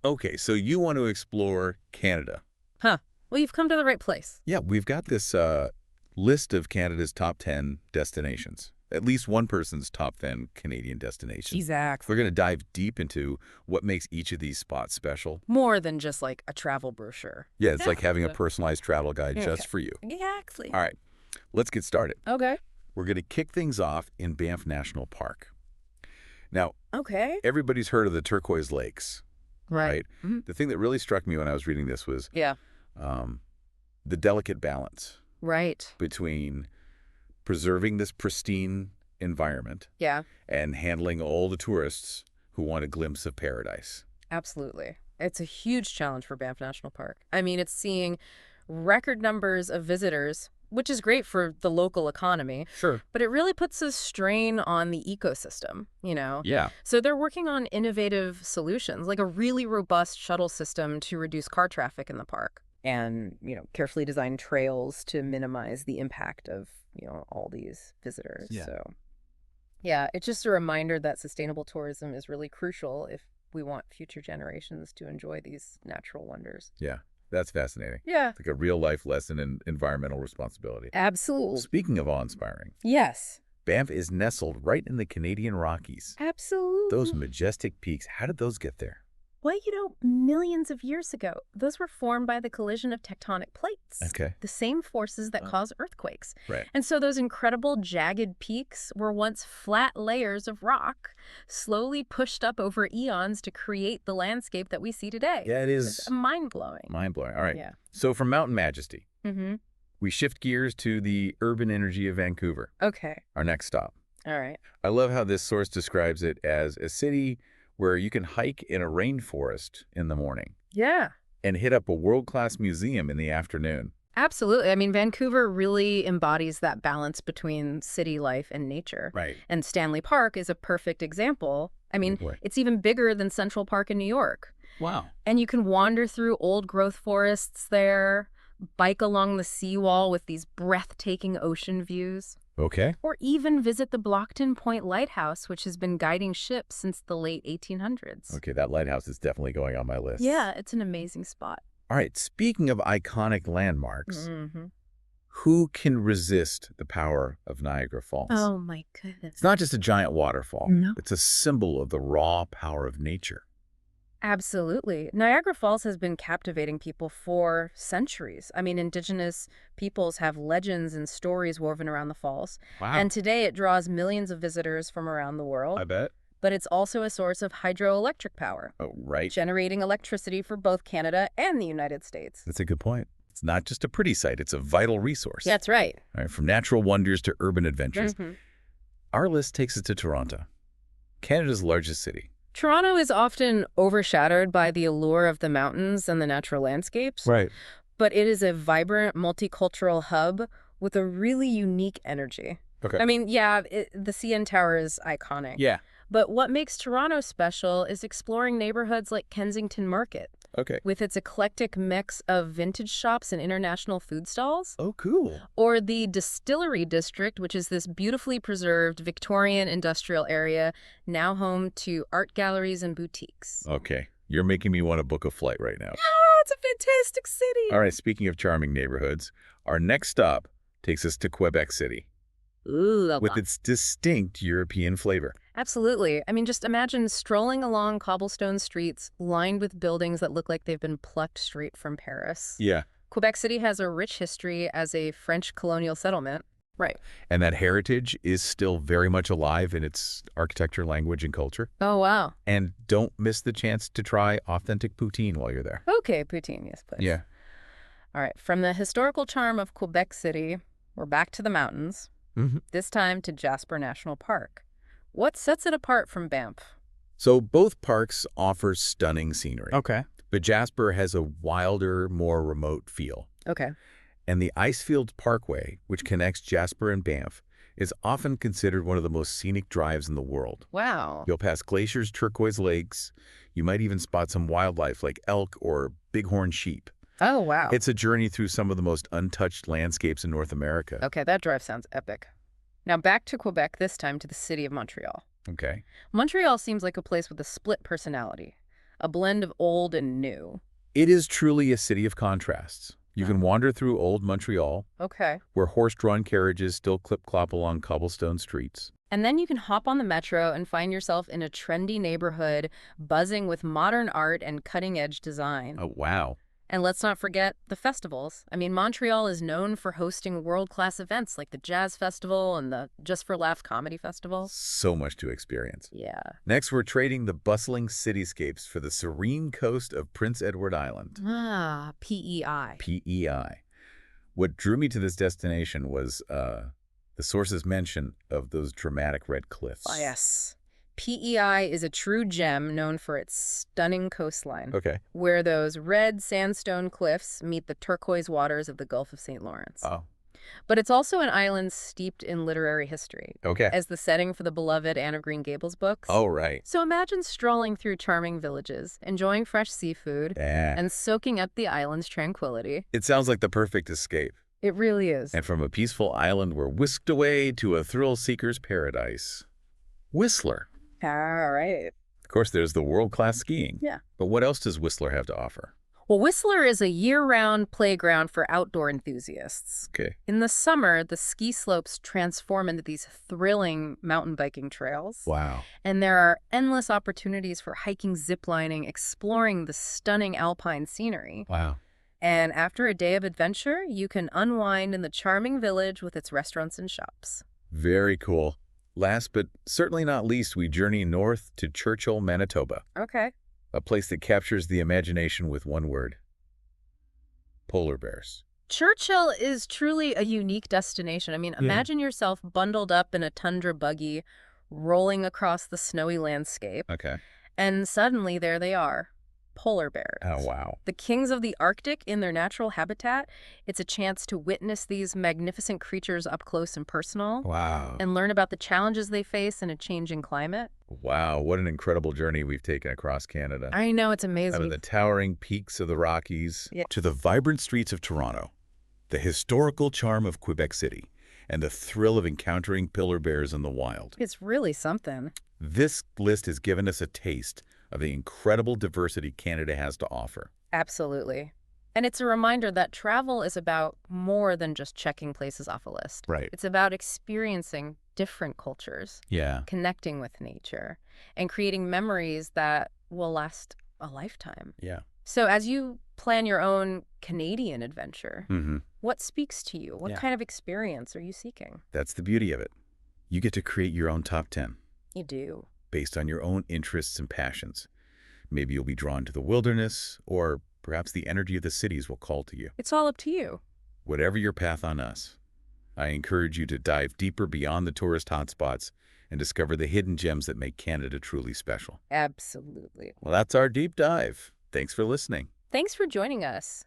Okay, so you want to explore Canada. Huh. Well, you've come to the right place. Yeah, we've got this list of Canada's top 10 destinations, at least one person's top 10 Canadian destinations. We're Exactly. going to dive deep into what makes each of these spots special. More than just like a travel brochure. Yeah, it's like having a personalized travel guide Okay. just for you. Exactly. All right, let's get started. Okay. We're going to kick things off in Banff National Park. Now, Okay. everybody's heard of the turquoise lakes, Right. right? Mhm. The thing that really struck me when I was reading this was Yeah. um, the delicate balance Right. between preserving this pristine environment Yeah. and handling all the tourists who want a glimpse of paradise. Absolutely. It's a huge challenge for Banff National Park. I mean, it's seeing record numbers of visitors, which is great for the local economy, Sure. but it really puts a strain on the ecosystem. Yeah. So they're working on innovative solutions, like a really robust shuttle system to reduce car traffic in the park and, carefully designed trails to minimize the impact of, all these visitors. Yeah. So, yeah, it's just a reminder that sustainable tourism is really crucial if we want future generations to enjoy these natural wonders. Yeah. That's fascinating. Yeah, Like a real-life lesson in environmental responsibility. absolutely. Speaking of awe-inspiring, Yes, Banff is nestled right in the Canadian Rockies. absolutely. Those majestic peaks, how did those get there? Well, millions of years ago, those were formed by the collision of tectonic plates, Okay. the same forces that Oh. cause earthquakes. Right. And so those incredible jagged peaks were once flat layers of rock, slowly pushed up over eons to create the landscape that we see today. Yeah, it It's is mind-blowing. mind-blowing. All right. Yeah. So from mountain majesty, Mm-hmm. we shift gears to the urban energy of Vancouver, Okay. our next stop. All right. I love how this source describes it as a city where you can hike in a rainforest in the morning Yeah. and hit up a world-class museum in the afternoon. Absolutely. I mean, Vancouver really embodies that balance between city life and nature. Right. And Stanley Park is a perfect example. I mean, boy. it's even bigger than Central Park in New York. Wow. And you can wander through old growth forests there, bike along the seawall with these breathtaking ocean views, Okay. or even visit the Blockton Point Lighthouse, which has been guiding ships since the late 1800s. Okay, that lighthouse is definitely going on my list. Yeah, it's an amazing spot. All right, speaking of iconic landmarks, Mm-hmm. who can resist the power of Niagara Falls? Oh, my goodness. It's not just a giant waterfall. No. It's a symbol of the raw power of nature. Absolutely. Niagara Falls has been captivating people for centuries. I mean, indigenous peoples have legends and stories woven around the falls. Wow. And today it draws millions of visitors from around the world. I bet. But it's also a source of hydroelectric power, Oh, right. generating electricity for both Canada and the United States. That's a good point. It's not just a pretty sight, it's a vital resource. That's right. All right, from natural wonders to urban adventures. Mhm. Our list takes us to Toronto, Canada's largest city. Toronto is often overshadowed by the allure of the mountains and the natural landscapes. Right. But it is a vibrant, multicultural hub with a really unique energy. Okay. I mean, yeah, the CN Tower is iconic. Yeah. But what makes Toronto special is exploring neighborhoods like Kensington Market, Okay. with its eclectic mix of vintage shops and international food stalls, Oh, cool. or the Distillery District, which is this beautifully preserved Victorian industrial area now home to art galleries and boutiques. Okay. You're making me want to book a flight right now. Oh, it's a fantastic city. All right, speaking of charming neighborhoods, our next stop takes us to Quebec City Ooh, with its distinct European flavor. absolutely. I mean, just imagine strolling along cobblestone streets lined with buildings that look like they've been plucked straight from Paris. Yeah. Quebec City has a rich history as a French colonial settlement. Right. And that heritage is still very much alive in its architecture, language, and culture. Oh, wow. And don't miss the chance to try authentic poutine while you're there. Okay, poutine, yes, please. Yeah. All right, from the historical charm of Quebec City, we're back to the mountains, this time to Jasper National Park. What sets it apart from Banff? So both parks offer stunning scenery. Okay. But Jasper has a wilder, more remote feel. Okay. And the Icefields Parkway, which connects Jasper and Banff, is often considered one of the most scenic drives in the world. Wow. You'll pass glaciers, turquoise lakes. You might even spot some wildlife like elk or bighorn sheep. Oh, wow. It's a journey through some of the most untouched landscapes in North America. Okay, that drive sounds epic. Now back to Quebec, this time to the city of Montreal. Okay. Montreal seems like a place with a split personality. a blend of old and new. It is truly a city of contrasts. You can wander through old Montreal, Okay. where horse-drawn carriages still clip-clop along cobblestone streets. And then you can hop on the metro and find yourself in a trendy neighborhood buzzing with modern art and cutting-edge design. Oh, wow. And let's not forget the festivals. I mean, Montreal is known for hosting world-class events like the Jazz Festival and the Just for Laughs Comedy Festival. So much to experience. Yeah. Next, we're trading the bustling cityscapes for the serene coast of Prince Edward Island. Ah, PEI. PEI. What drew me to this destination was the source's mention of those dramatic red cliffs. Ah, yes. PEI is a true gem known for its stunning coastline, Okay. where those red sandstone cliffs meet the turquoise waters of the Gulf of St. Lawrence. Oh, But it's also an island steeped in literary history, okay. as the setting for the beloved Anne of Green Gables books. Oh, right. So imagine strolling through charming villages, enjoying fresh seafood, Yeah. and soaking up the island's tranquility. It sounds like the perfect escape. It really is. And from a peaceful island, we're whisked away to a thrill-seeker's paradise. Whistler. All right. Of course, there's the world-class skiing. Yeah. But what else does Whistler have to offer? Well, Whistler is a year-round playground for outdoor enthusiasts. Okay. In the summer, the ski slopes transform into these thrilling mountain biking trails. Wow. And there are endless opportunities for hiking, ziplining, exploring the stunning alpine scenery. Wow. And after a day of adventure, you can unwind in the charming village with its restaurants and shops. Very cool. Last but certainly not least, we journey north to Churchill, Manitoba, Okay. a place that captures the imagination with one word: polar bears. Churchill is truly a unique destination. I mean, imagine yourself bundled up in a tundra buggy, rolling across the snowy landscape, Okay. and suddenly there they are, polar bears. Oh, wow. The kings of the Arctic in their natural habitat. It's a chance to witness these magnificent creatures up close and personal, Wow. and learn about the challenges they face in a changing climate. Wow, what an incredible journey we've taken across Canada. I know, it's Out amazing. of the towering peaks of the Rockies Yeah. to the vibrant streets of Toronto, the historical charm of Quebec City, and the thrill of encountering polar bears in the wild. It's really something. This list has given us a taste of the incredible diversity Canada has to offer. Absolutely. And it's a reminder that travel is about more than just checking places off a list. Right. It's about experiencing different cultures, Yeah. connecting with nature, and creating memories that will last a lifetime. Yeah. So as you plan your own Canadian adventure, Mm-hmm. what speaks to you? What Yeah. kind of experience are you seeking? That's the beauty of it. You get to create your own top 10 You do. based on your own interests and passions. Maybe you'll be drawn to the wilderness, or perhaps the energy of the cities will call to you. It's all up to you. Whatever your path on us, I encourage you to dive deeper beyond the tourist hotspots and discover the hidden gems that make Canada truly special. Absolutely. Well, that's our deep dive. Thanks for listening. Thanks for joining us.